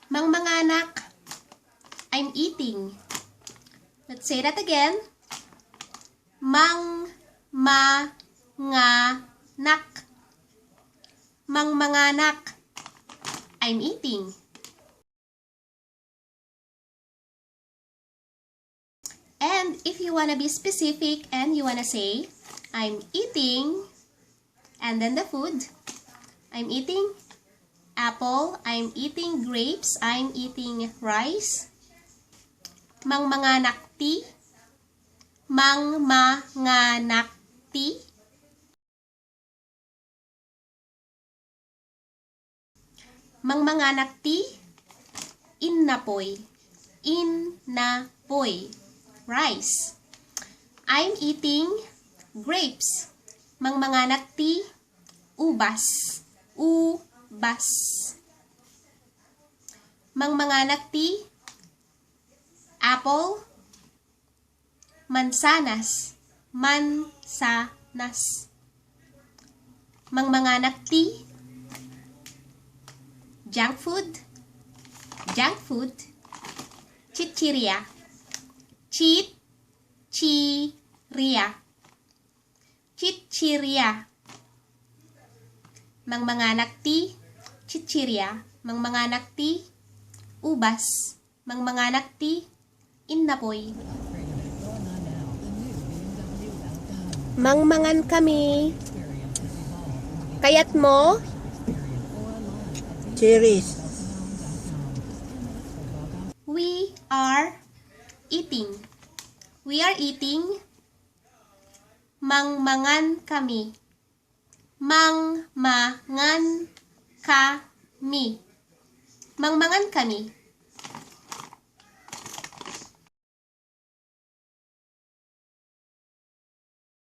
Mangmanganak, I'm eating. Let's say that again. Mangmanganak. Mangmanganak, I'm eating. And if you want to be specific and you want to say, I'm eating, and then the food, I'm eating apple, I'm eating grapes, I'm eating rice. Mangmanganak tea, mangmanganak tea. Mangmanganak tea, innapoy, innapoy, rice. I'm eating grapes. Mangmanganak tea, ubas, ubas. Mangmanganak tea, apple, mansanas, mansanas. Mangmanganak tea, junk food, chichiria, chichiria. Mangmanganak tea, chichiria. Mangmanganak tea, ubas. Mangmanganak tea, innapoy. Mangmangan kami. Kayat mo? Cherries. We are eating. We are eating. Mangmangan kami. Mangmangan kami. Mangmangan kami.